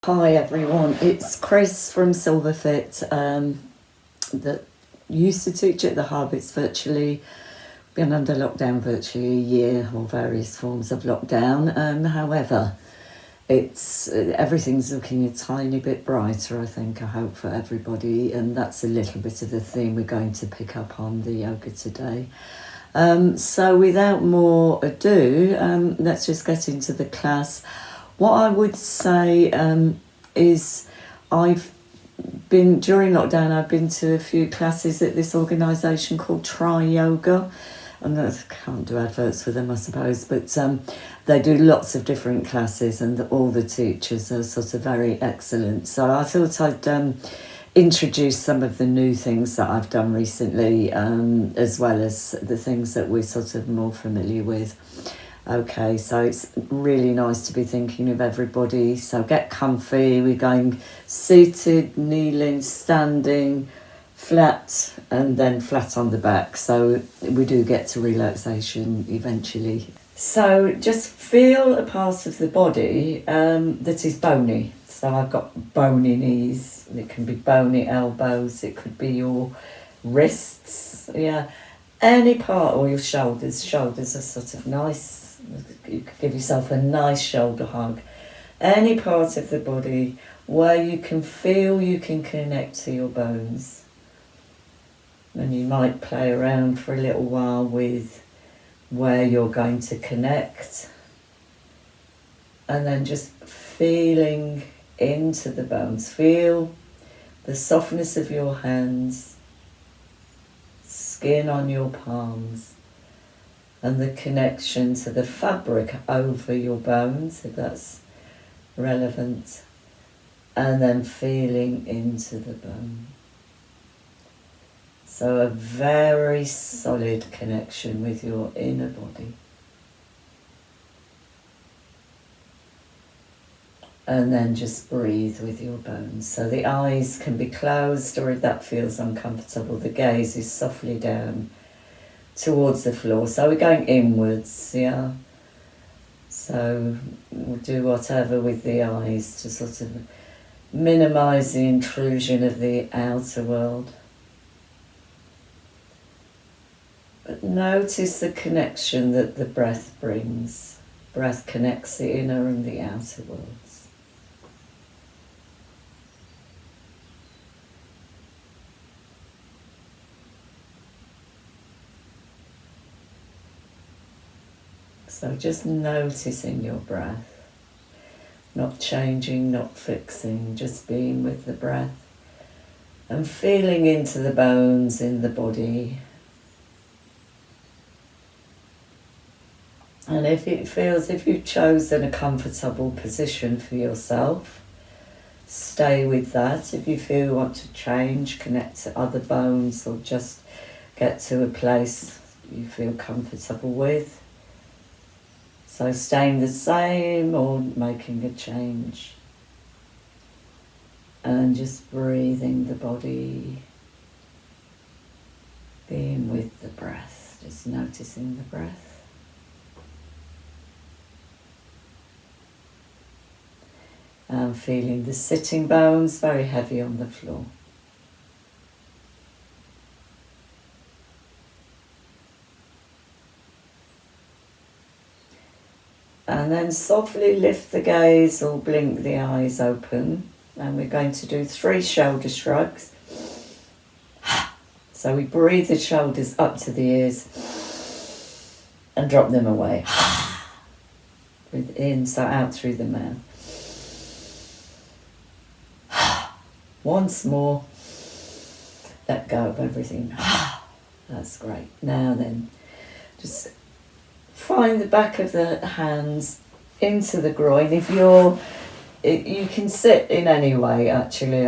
Hi everyone, it's Chris from Silverfit that used to teach at the Hub. It's virtually been under lockdown virtually a year, or various forms of lockdown. However, it's everything's looking a tiny bit brighter, I hope, for everybody, and that's a little bit of the theme we're going to pick up on the yoga today. So without more ado, let's just get into the class. What I would say is during lockdown, I've been to a few classes at this organisation called Try Yoga. And I can't do adverts for them, I suppose, but they do lots of different classes and all the teachers are sort of very excellent. So I thought I'd introduce some of the new things that I've done recently, as well as the things that we're sort of more familiar with. Okay, so it's really nice to be thinking of everybody. So get comfy. We're going seated, kneeling, standing, flat, and then flat on the back. So we do get to relaxation eventually. So just feel a part of the body that is bony. So I've got bony knees. It can be bony elbows. It could be your wrists. Yeah, any part, or your shoulders. Shoulders are sort of nice. You could give yourself a nice shoulder hug. Any part of the body where you can feel you can connect to your bones. And you might play around for a little while with where you're going to connect. And then just feeling into the bones. Feel the softness of your hands, skin on your palms, and the connection to the fabric over your bones, if that's relevant, and then feeling into the bone. So a very solid connection with your inner body. And then just breathe with your bones. So the eyes can be closed, or if that feels uncomfortable, the gaze is softly down towards the floor. So we're going inwards, yeah? So we'll do whatever with the eyes to sort of minimise the intrusion of the outer world. But notice the connection that the breath brings. Breath connects the inner and the outer worlds. So just noticing your breath, not changing, not fixing, just being with the breath and feeling into the bones in the body. And if you've chosen a comfortable position for yourself, stay with that. If you feel you want to change, connect to other bones, or just get to a place you feel comfortable with. So staying the same or making a change. And just breathing the body, being with the breath, just noticing the breath. And feeling the sitting bones very heavy on the floor. And then softly lift the gaze or blink the eyes open. And we're going to do 3 shoulder shrugs. So we breathe the shoulders up to the ears and drop them away. Breathe in, so out through the mouth. Once more. Let go of everything. That's great. Now then, just find the back of the hands into the groin. You can sit in any way, actually.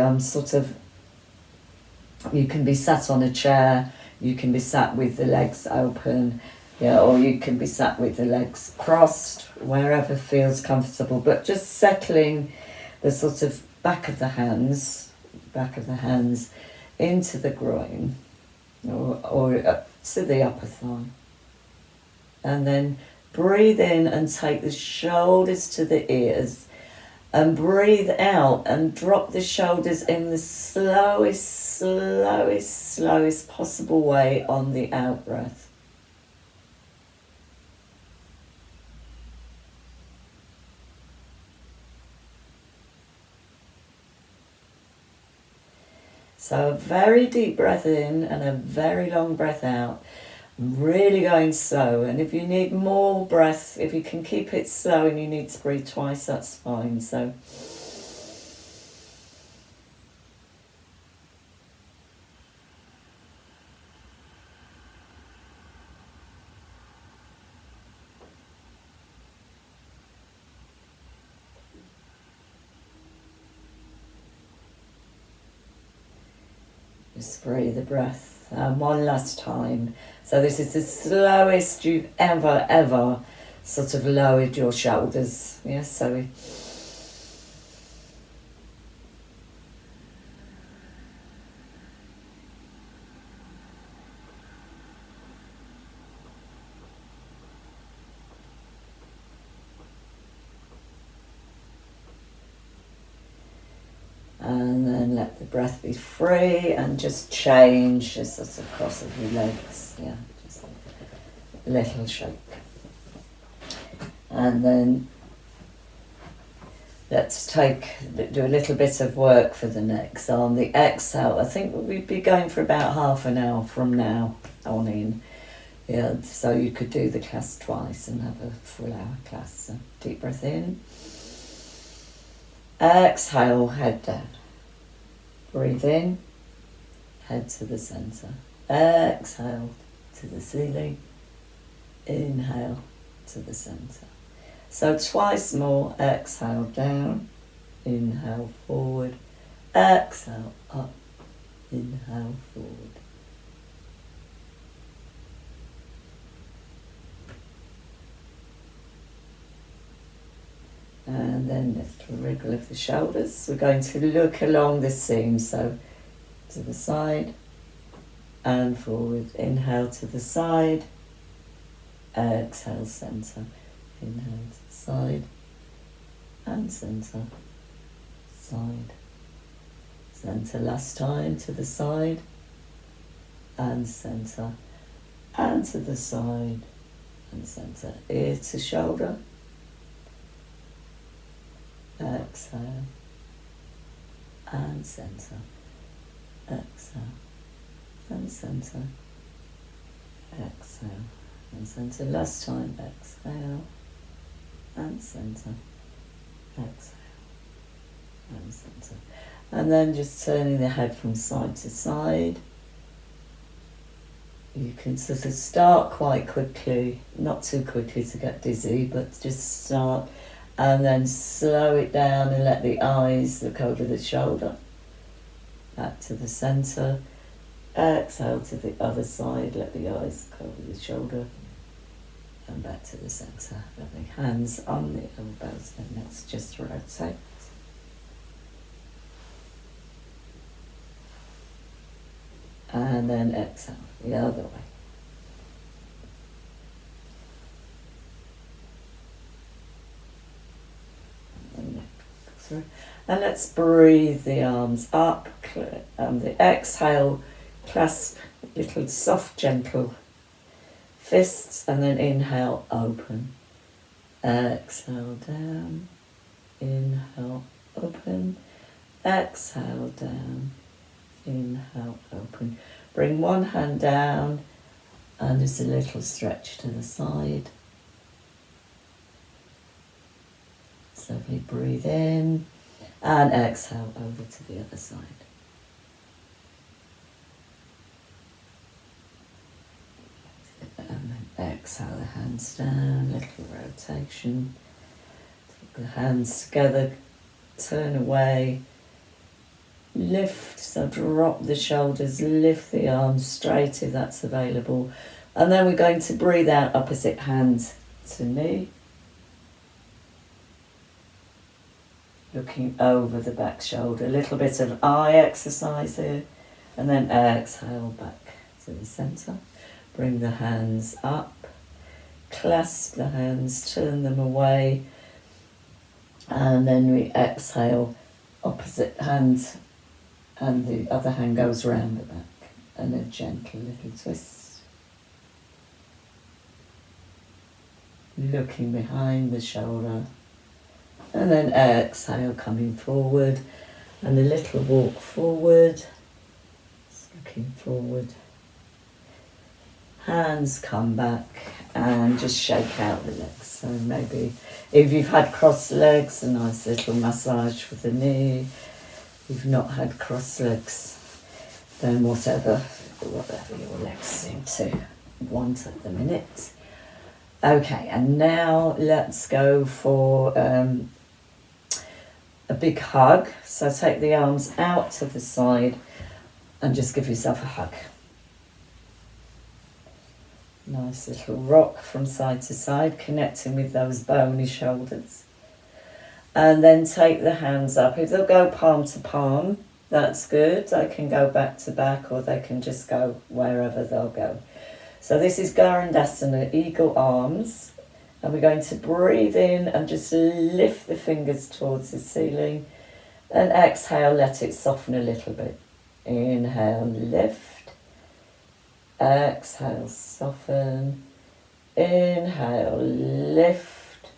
You can be sat on a chair, you can be sat with the legs open, yeah, or you can be sat with the legs crossed, wherever feels comfortable. But just settling the sort of back of the hands into the groin, or up to the upper thigh. And then breathe in and take the shoulders to the ears And breathe out and drop the shoulders in the slowest possible way on the out breath. So a very deep breath in and a very long breath out. Really going slow. And if you need more breath, if you can keep it slow and you need to breathe twice, that's fine. So just breathe the breath. One last time. So this is the slowest you've ever sort of lowered your shoulders. Yes, so we... And then let the breath be free and just change just sort of across of your legs. Yeah, just a little shake. And then let's do a little bit of work for the neck. So on the exhale, I think we'd be going for about half an hour from now on in. Yeah, so you could do the class twice and have a full hour class. So deep breath in. Exhale, head down. Breathe in, head to the centre. Exhale to the ceiling. Inhale to the centre. So twice more. Exhale down. Inhale forward. Exhale up. Inhale forward. And then lift a wriggle of the shoulders. We're going to look along the seam, so to the side and forward. Inhale to the side, exhale centre. Inhale to the side and centre, side, centre. Last time to the side and centre, and to the side and centre. Ear to shoulder. Exhale and centre, exhale and centre, exhale and centre. Last time, exhale and centre, exhale and centre. And then just turning the head from side to side. You can sort of start quite quickly, not too quickly to get dizzy, but just start. And then slow it down and let the eyes look over the shoulder. Back to the centre. Exhale to the other side. Let the eyes look over the shoulder. And back to the centre. Lovely. Hands on the elbows. And let's just rotate. And then exhale the other way. And let's breathe the arms up. The exhale, clasp little soft, gentle fists, and then inhale, open. Exhale down. Inhale, open. Exhale down. Inhale, open. Bring one hand down, and just a little stretch to the side. Slowly breathe in and exhale over to the other side. And then exhale the hands down, little rotation. Take the hands together, turn away, lift, so drop the shoulders, lift the arms straight if that's available. And then we're going to breathe out opposite hand to knee. Looking over the back shoulder, a little bit of eye exercise here, and then exhale back to the centre. Bring the hands up, clasp the hands, turn them away, And then we exhale, opposite hand, and the other hand goes round the back, and a gentle little twist. Looking behind the shoulder, and then exhale, coming forward, and a little walk forward, just looking forward. Hands come back and just shake out the legs. So maybe if you've had crossed legs, a nice little massage for the knee. If you've not had crossed legs, then whatever your legs seem to want at the minute. Okay, and now let's go for a big hug. So take the arms out to the side and just give yourself a hug. Nice little rock from side to side, connecting with those bony shoulders. And then take the hands up. If they'll go palm to palm, that's good. They can go back to back, or they can just go wherever they'll go. So this is Garandasana, eagle arms. And we're going to breathe in and just lift the fingers towards the ceiling. And exhale, let it soften a little bit. Inhale, lift. Exhale, soften. Inhale, lift.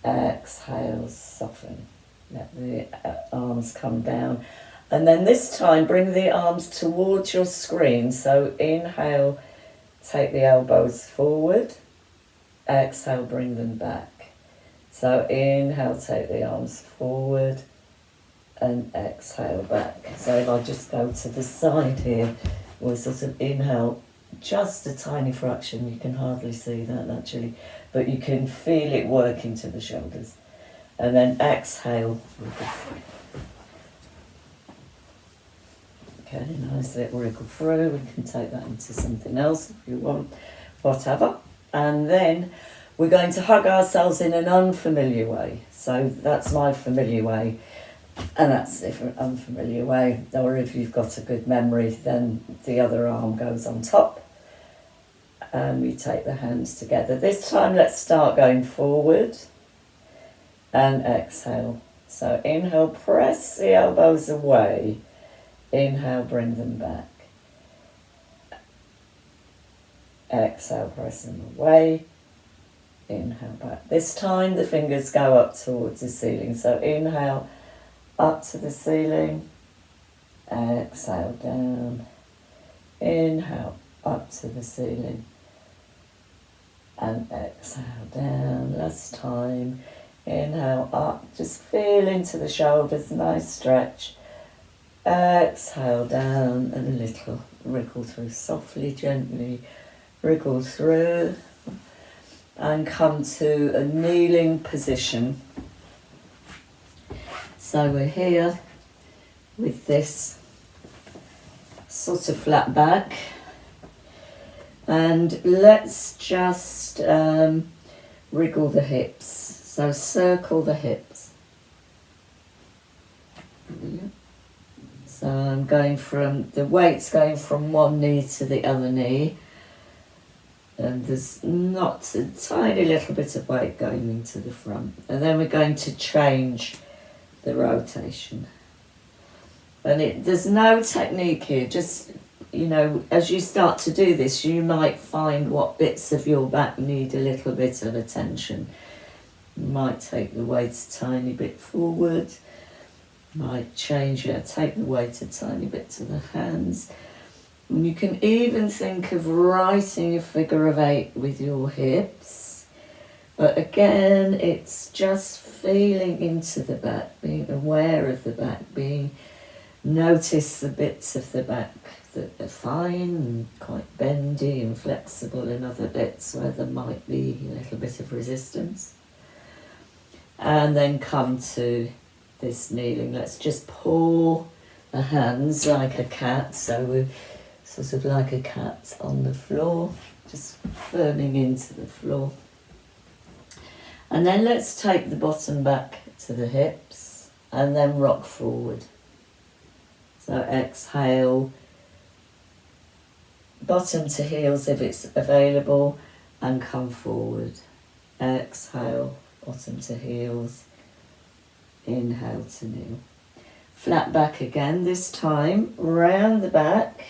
Exhale, soften. Let the arms come down. And then this time, bring the arms towards your screen. So inhale, take the elbows forward. Exhale, bring them back. So inhale, take the arms forward. And exhale, back. So if I just go to the side here, we'll sort of inhale just a tiny fraction. You can hardly see that actually, but you can feel it working to the shoulders. And then exhale. Okay, nice little wriggle through. We can take that into something else if you want, whatever. And then we're going to hug ourselves in an unfamiliar way. So that's my familiar way. And that's a different unfamiliar way. Or if you've got a good memory, then the other arm goes on top. And we take the hands together. This time, let's start going forward. And exhale. So inhale, press the elbows away. Inhale, bring them back. Exhale, press them away. Inhale, back. This time, the fingers go up towards the ceiling. So inhale, up to the ceiling, exhale down, inhale up to the ceiling, and exhale down. Last time, inhale up, just feel into the shoulders, nice stretch, exhale down, and a little wriggle through, softly, gently wriggle through, and come to a kneeling position. So we're here with this sort of flat back, and let's just wriggle the hips. So circle the hips. So I'm going from, the weight's going from one knee to the other knee, and there's not a tiny little bit of weight going into the front. And then we're going to change the rotation. And there's no technique here, just, you know, as you start to do this, you might find what bits of your back need a little bit of attention. You might take the weight a tiny bit forward, might change it, take the weight a tiny bit to the hands. And you can even think of writing a figure of 8 with your hips. But again, it's just feeling into the back, being aware of the back, notice the bits of the back that are fine and quite bendy and flexible, and other bits where there might be a little bit of resistance. And then come to this kneeling. Let's just paw the hands like a cat, so we're sort of like a cat on the floor, just firming into the floor. And then let's take the bottom back to the hips and then rock forward. So exhale, bottom to heels if it's available, and come forward. Exhale, bottom to heels, inhale to kneel. Flat back again, this time round the back,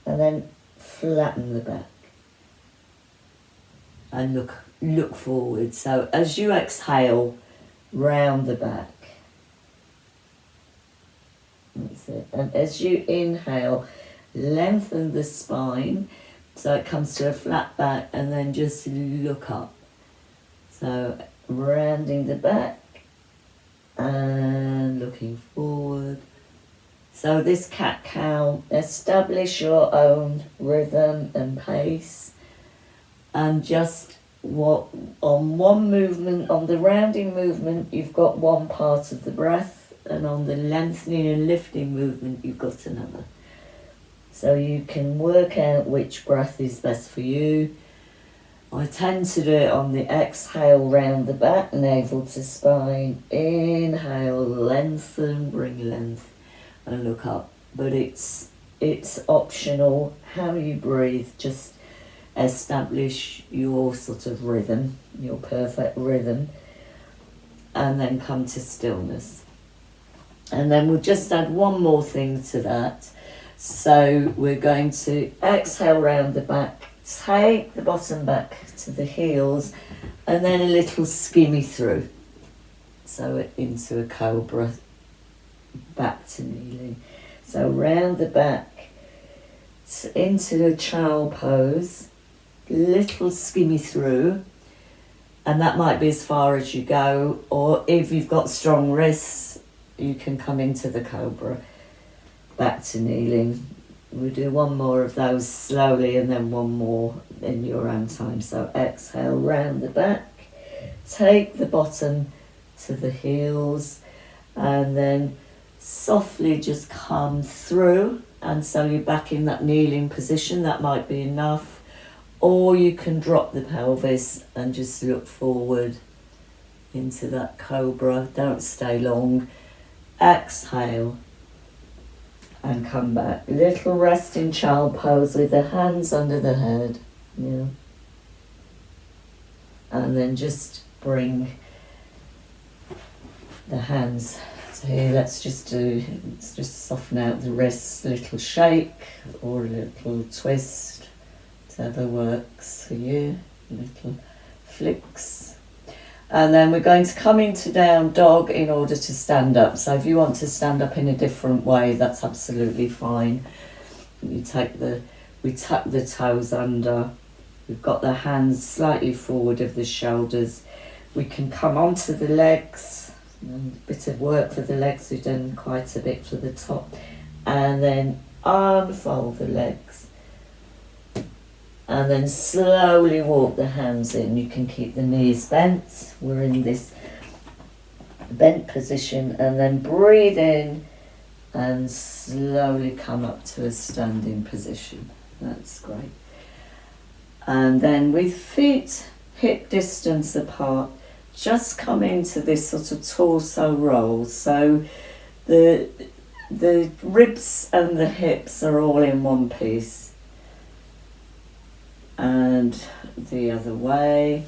and then flatten the back. And look forward. So as you exhale, round the back. That's it. And as you inhale, lengthen the spine so it comes to a flat back, and then just look up. So rounding the back and looking forward. So this cat-cow, establish your own rhythm and pace, and just on one movement, on the rounding movement, you've got one part of the breath, and on the lengthening and lifting movement, you've got another. So you can work out which breath is best for you. I tend to do it on the exhale, round the back, navel to spine. Inhale, lengthen, bring length, and look up. But it's optional how you breathe. Just establish your sort of rhythm, your perfect rhythm, and then come to stillness. And then we'll just add one more thing to that. So we're going to exhale round the back, take the bottom back to the heels, and then a little skimmy through. So into a cobra, back to kneeling. So round the back, into a child pose, little skimmy through, and that might be as far as you go, or if you've got strong wrists, you can come into the cobra, back to kneeling. We'll do one more of those slowly, and then one more in your own time. So exhale, round the back, take the bottom to the heels, and then softly just come through, and so you're back in that kneeling position. That might be enough, or you can drop the pelvis and just look forward into that cobra. Don't stay long. Exhale and come back. Little resting child pose with the hands under the head. Yeah. And then just bring the hands to here. Let's just soften out the wrists, a little shake or a little twist, whatever works for you, little flicks. And then we're going to come into down dog in order to stand up. So if you want to stand up in a different way, that's absolutely fine. We tuck the toes under. We've got the hands slightly forward of the shoulders. We can come onto the legs. And a bit of work for the legs. We've done quite a bit for the top. And then unfold the legs. And then slowly walk the hands in. You can keep the knees bent. We're in this bent position. And then breathe in and slowly come up to a standing position. That's great. And then with feet hip distance apart, just come into this sort of torso roll. So the ribs and the hips are all in one piece. And the other way.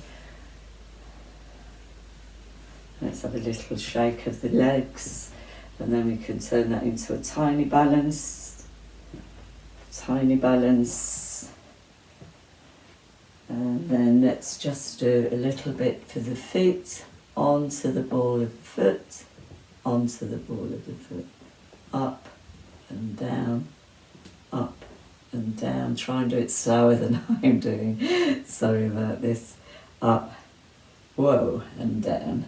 Let's have a little shake of the legs, and then we can turn that into a tiny balance. And then let's just do a little bit for the feet, onto the ball of the foot, onto the ball of the foot, up and down, up and down. Try and do it slower than I'm doing. Sorry about this. Up, whoa, and down.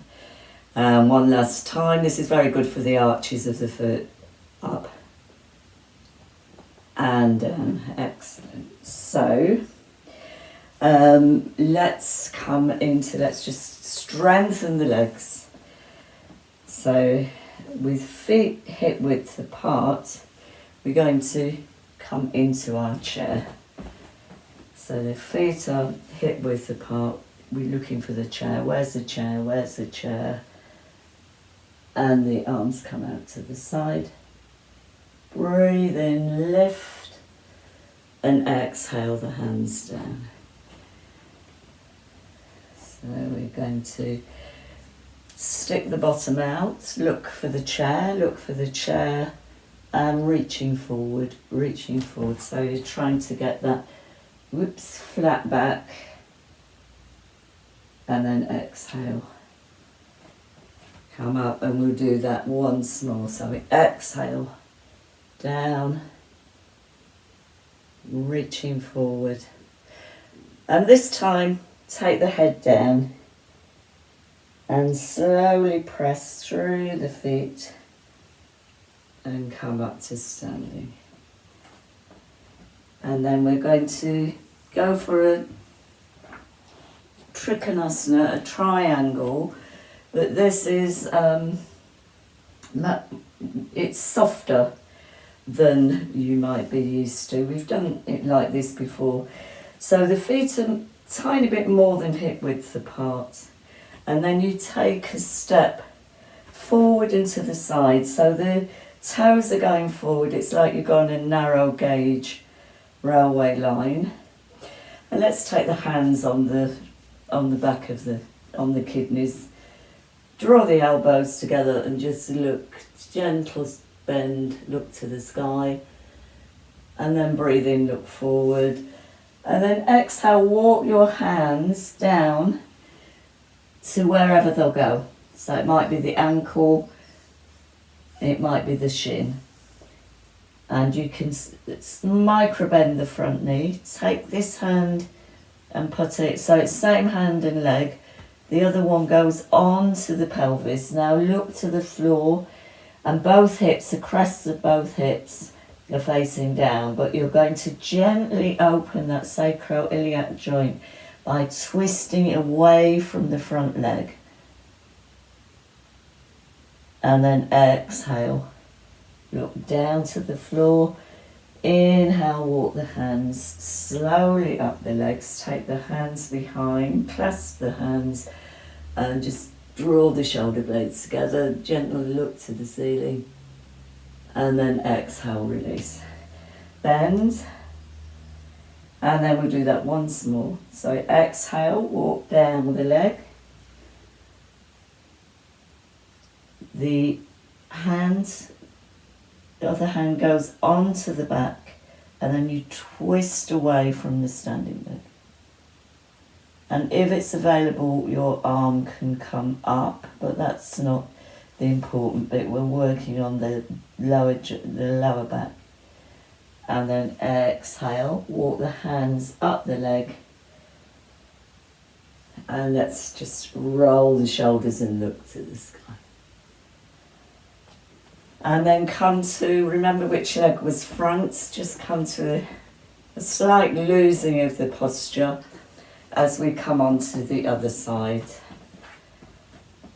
One last time. This is very good for the arches of the foot. Up and down. Excellent. So let's just strengthen the legs. So with feet hip width apart, we're going to come into our chair. So the feet are hip width apart. We're looking for the chair. Where's the chair? Where's the chair? And the arms come out to the side. Breathe in, lift, and exhale the hands down. So we're going to Stick the bottom out, look for the chair, and reaching forward. So you're trying to get that, flat back, and then exhale. Come up, and we'll do that once more. So we exhale, down, reaching forward. And this time, take the head down and slowly press through the feet and come up to standing. And then we're going to go for a Trikonasana, a triangle, but this is, it's softer than you might be used to. We've done it like this before. So the feet are a tiny bit more than hip width apart. And then you take a step forward and to the side. So the toes are going forward. It's like you're going a narrow gauge railway line. And let's take the hands on the back of on the kidneys. Draw the elbows together and just look, gentle bend, look to the sky. And then breathe in, look forward. And then exhale, walk your hands down to wherever they'll go. So it might be the ankle, it might be the shin. And you can micro bend the front knee. Take this hand and put it, so it's same hand and leg. The other one goes on to the pelvis. Now look to the floor, and both hips, the crests of both hips are facing down, but you're going to gently open that sacroiliac joint by twisting it away from the front leg. And then exhale, look down to the floor. Inhale, walk the hands slowly up the legs. Take the hands behind, clasp the hands, and just draw the shoulder blades together. Gently look to the ceiling. And then exhale, release. Bend. And then we'll do that once more. So exhale, walk down with the leg. The other hand goes onto the back, and then you twist away from the standing leg. And if it's available, your arm can come up, but that's not the important bit. We're working on the lower back. And then exhale, walk the hands up the leg. And let's just roll the shoulders and look to the sky. And then come to, remember which leg was front, just come to a slight losing of the posture as we come on to the other side.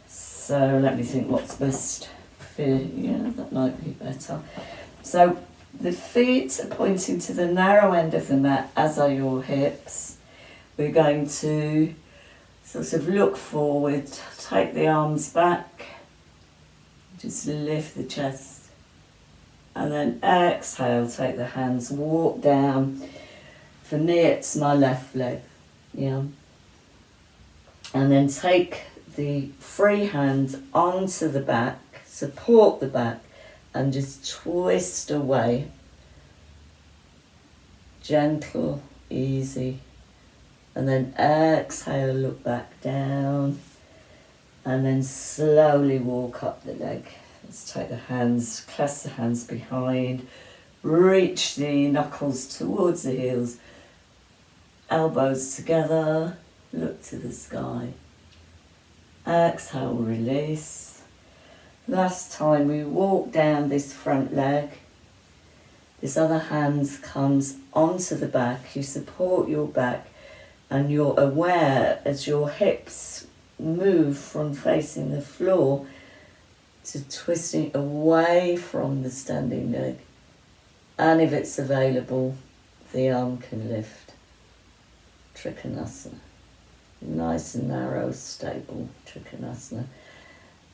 So let me think what's best for you. Yeah, that might be better. So the feet are pointing to the narrow end of the mat, as are your hips. We're going to sort of look forward, take the arms back, just lift the chest, and then exhale, take the hands, walk down. For me, it's my left leg, yeah. And then take the free hand onto the back, support the back, and just twist away. Gentle, easy. And then exhale, look back down. And then slowly walk up the leg. Let's take the hands, clasp the hands behind. Reach the knuckles towards the heels. Elbows together. Look to the sky. Exhale, release. Last time we walk down this front leg. This other hand comes onto the back. You support your back, and you're aware as your hips move from facing the floor to twisting away from the standing leg. And if it's available, the arm can lift. Trikonasana. Nice and narrow, stable Trikonasana.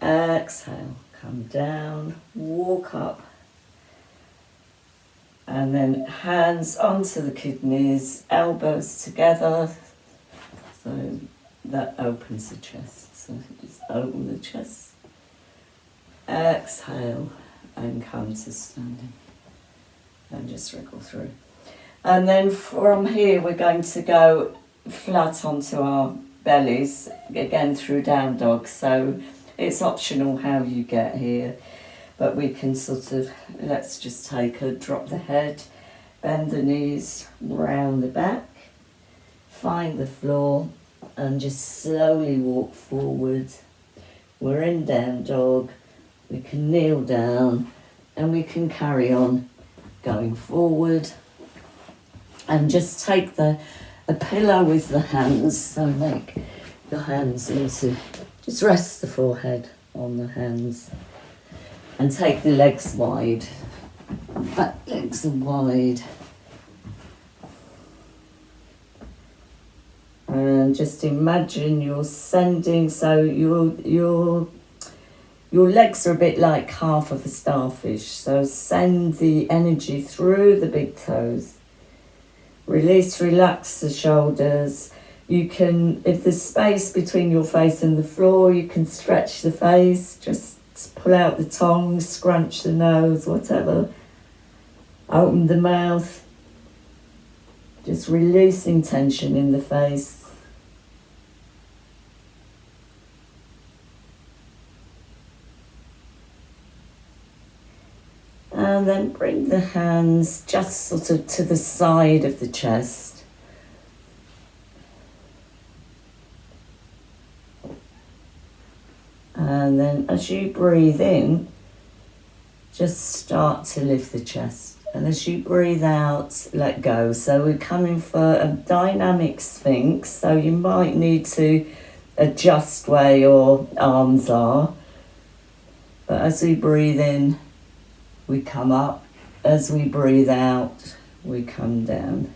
Exhale, come down, walk up. And then hands onto the kidneys, elbows together. So that opens the chest. So just open the chest. Exhale and come to standing. And just wriggle through. And then from here we're going to go flat onto our bellies, again through down dog. So it's optional how you get here, but we can sort of, let's just drop the head, bend the knees round the back, find the floor and just slowly walk forward. We're in down dog, we can kneel down and we can carry on going forward. And just take a pillow with the hands, so make your hands into, just rest the forehead on the hands and take the legs wide, back legs are wide. And just imagine you're sending, so your legs are a bit like half of a starfish, so send the energy through the big toes. Release, relax the shoulders. You can, if there's space between your face and the floor, you can stretch the face, just pull out the tongue, scrunch the nose, whatever. Open the mouth, just releasing tension in the face. And then bring the hands just sort of to the side of the chest. And then as you breathe in, just start to lift the chest. And as you breathe out, let go. So we're coming for a dynamic Sphinx. So you might need to adjust where your arms are. But as we breathe in, we come up. As we breathe out, we come down.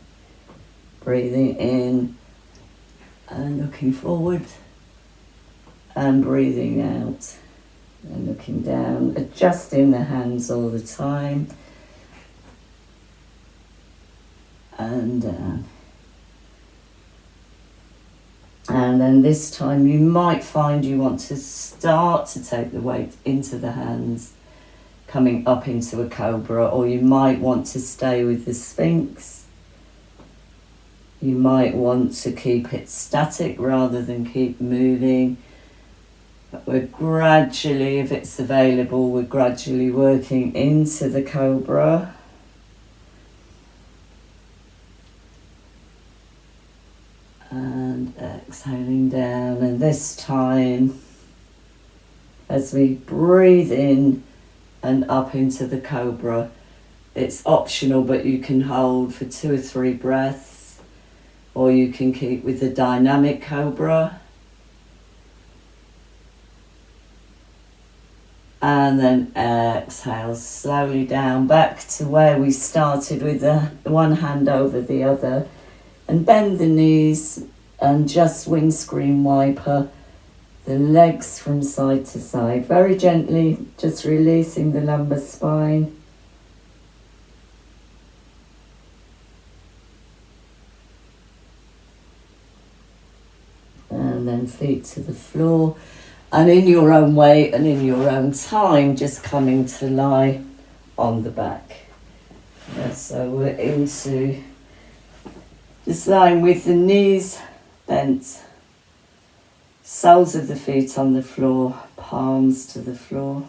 Breathing in and looking forward. And breathing out and looking down. Adjusting the hands all the time. And down. And then this time you might find you want to start to take the weight into the hands, coming up into a cobra, or you might want to stay with the Sphinx. You might want to keep it static rather than keep moving. But we're gradually, if it's available, we're gradually working into the cobra. And exhaling down, and this time as we breathe in and up into the cobra, it's optional, but you can hold for 2 or 3 breaths, or you can keep with the dynamic cobra. And then exhale slowly down back to where we started, with the one hand over the other. And bend the knees and just windscreen wiper the legs from side to side. Very gently, just releasing the lumbar spine. And then feet to the floor. And in your own way and in your own time, just coming to lie on the back. Yeah, so we're into just lying with the knees bent, soles of the feet on the floor, palms to the floor.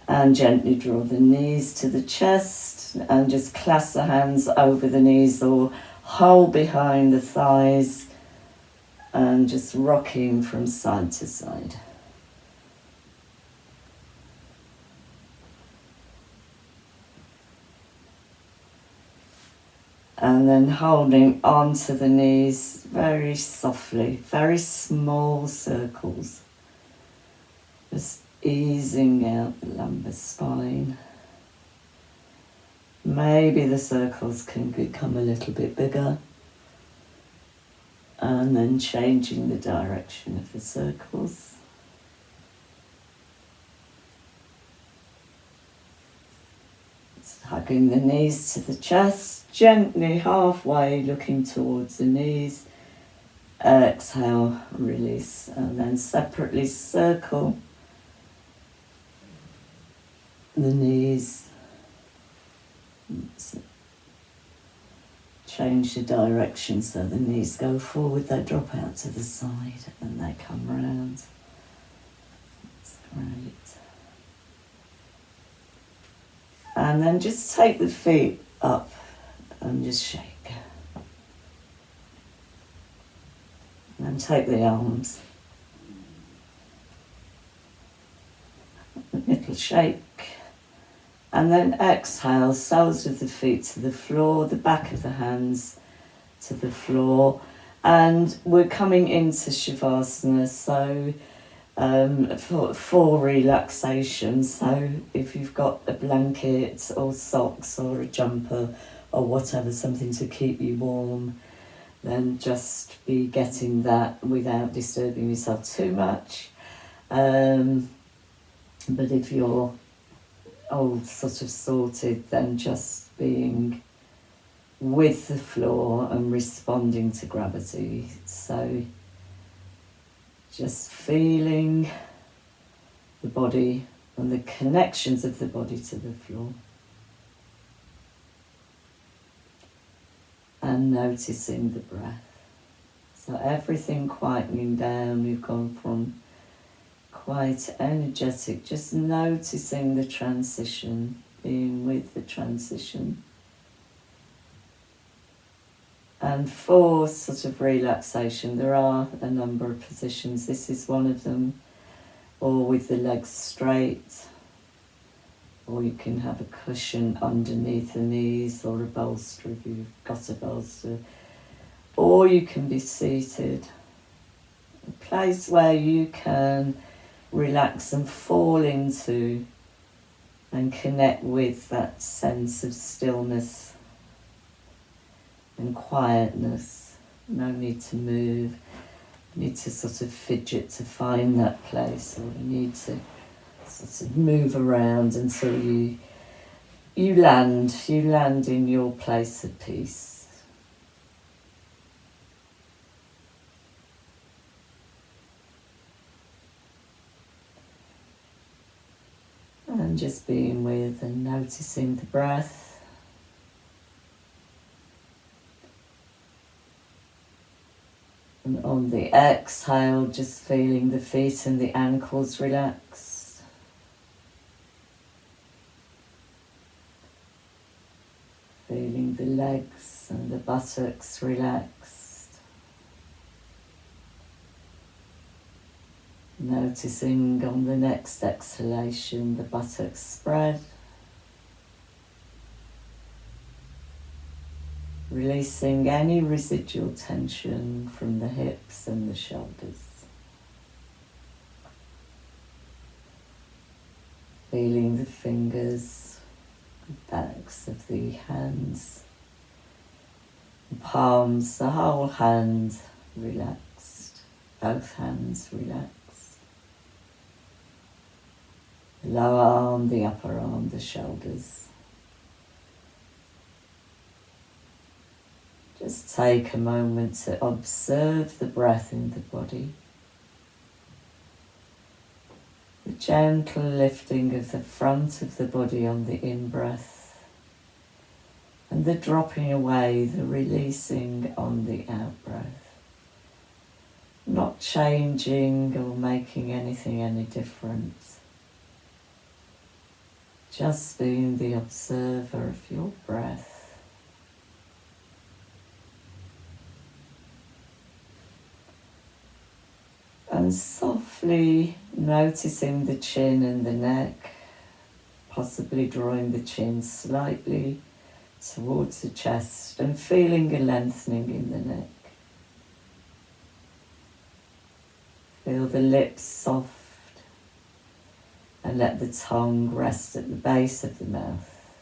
And gently draw the knees to the chest and just clasp the hands over the knees or hold behind the thighs and just rocking from side to side. And then holding onto the knees very softly, very small circles. Just easing out the lumbar spine. Maybe the circles can become a little bit bigger. And then changing the direction of the circles. Hugging the knees to the chest, gently halfway looking towards the knees. Exhale, release, and then separately circle the knees. Change the direction so the knees go forward, they drop out to the side and they come round. That's great. And then just take the feet up and just shake. And take the arms. A little shake. And then exhale, soles of the feet to the floor, the back of the hands to the floor. And we're coming into Shavasana, so for relaxation. So if you've got a blanket or socks or a jumper or whatever, something to keep you warm, then just be getting that without disturbing yourself too much. But if you're all sort of sorted, then just being with the floor and responding to gravity. So just feeling the body and the connections of the body to the floor. And noticing the breath. So everything quietening down. We've gone from quite energetic, just noticing the transition, being with the transition. And for sort of relaxation, there are a number of positions. This is one of them, or with the legs straight, or you can have a cushion underneath the knees, or a bolster if you've got a bolster, or you can be seated. A place where you can relax and fall into and connect with that sense of stillness and quietness. No need to move, need to sort of fidget to find that place, or you need to sort of move around until you land in your place of peace. And just being with and noticing the breath. And on the exhale, just feeling the feet and the ankles relaxed. Feeling the legs and the buttocks relaxed. Noticing on the next exhalation the buttocks spread. Releasing any residual tension from the hips and the shoulders. Feeling the fingers, the backs of the hands, the palms, the whole hand relaxed, both hands relaxed. The lower arm, the upper arm, the shoulders. Just take a moment to observe the breath in the body. The gentle lifting of the front of the body on the in-breath, and the dropping away, the releasing on the out-breath. Not changing or making anything any different. Just being the observer of your breath. And softly noticing the chin and the neck, possibly drawing the chin slightly towards the chest and feeling a lengthening in the neck. Feel the lips soft and let the tongue rest at the base of the mouth.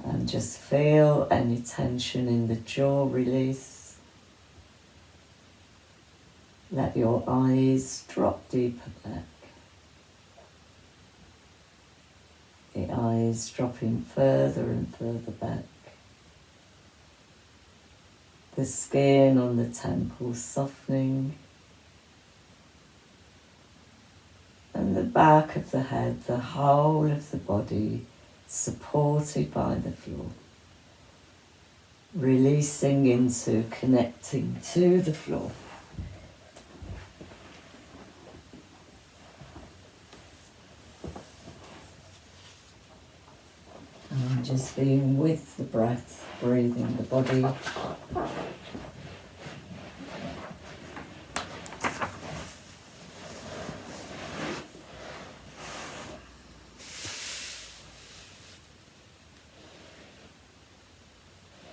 And just feel any tension in the jaw release. Let your eyes drop deeper back. eyes dropping further and further back. The skin on the temples softening. And the back of the head, the whole of the body supported by the floor. Releasing into connecting to the floor. And just being with the breath, breathing the body.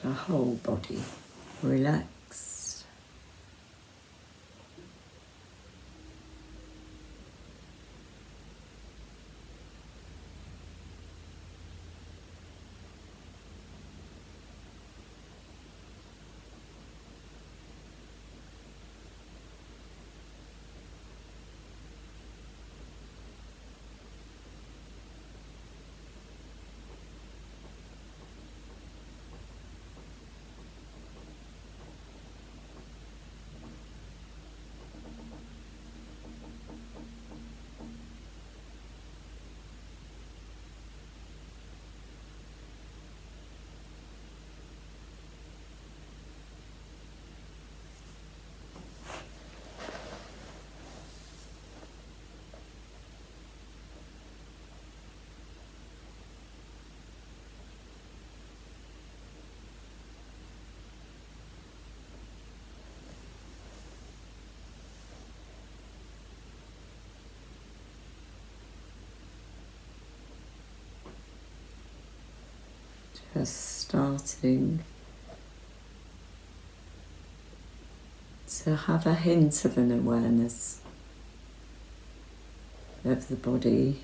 The whole body relaxed. Just starting to have a hint of an awareness of the body,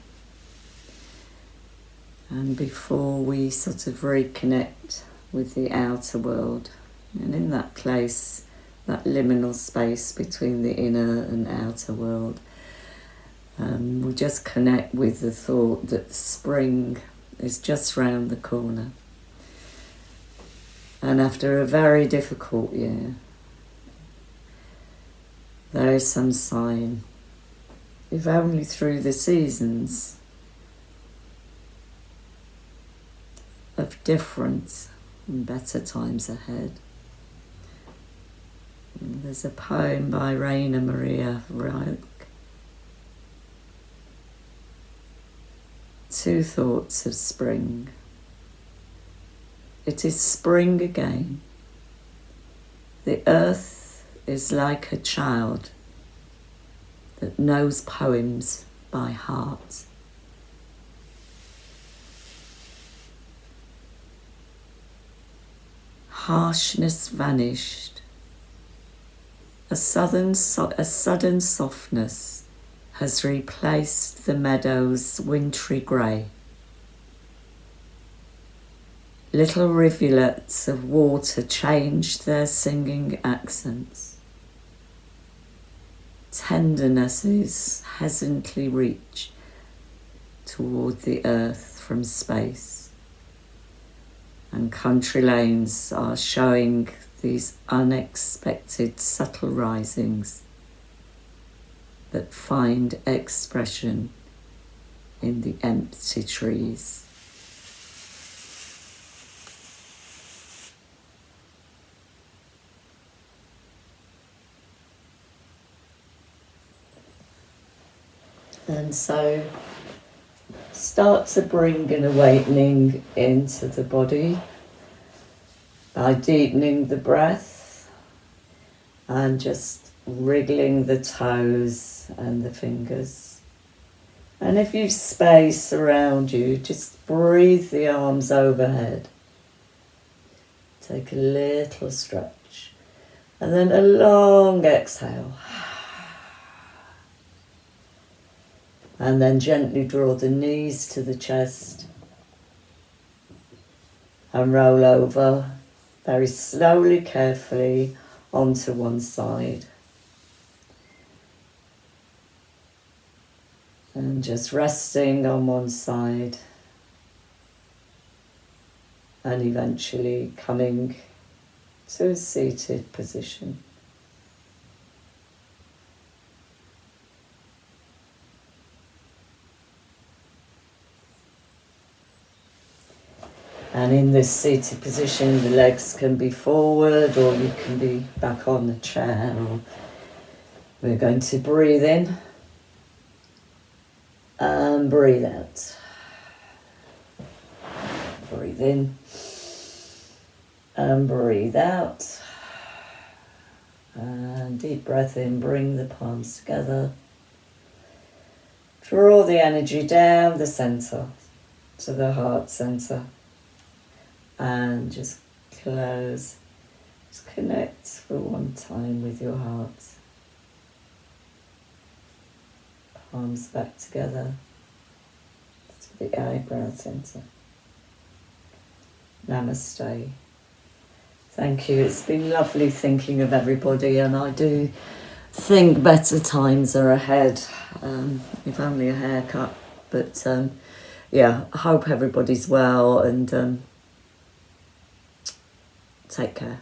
and before we sort of reconnect with the outer world, and in that place, that liminal space between the inner and outer world, we just connect with the thought that spring is just round the corner. And after a very difficult year, there is some sign, if only through the seasons, of different and better times ahead. And there's a poem by Rainer Maria Rilke. Two thoughts of spring. It is spring again. The earth is like a child that knows poems by heart. Harshness vanished. A sudden softness has replaced the meadow's wintry grey. Little rivulets of water changed their singing accents. Tendernesses hesitantly reach toward the earth from space, and country lanes are showing these unexpected subtle risings that find expression in the empty trees. And so start to bring an awakening into the body by deepening the breath and just wriggling the toes and the fingers. And if you've space around you, just breathe the arms overhead. Take a little stretch and then a long exhale. And then gently draw the knees to the chest and roll over very slowly, carefully onto one side. And just resting on one side and eventually coming to a seated position. And in this seated position, the legs can be forward or you can be back on the chair. Or we're going to breathe in and breathe out. Breathe in and breathe out. And deep breath in, bring the palms together. Draw the energy down the centre to the heart centre. And just close, just connect for one time with your heart. Palms back together to the eyebrow centre. Namaste. Thank you. It's been lovely thinking of everybody, and I do think better times are ahead. If only a haircut. But yeah, I hope everybody's well and take care.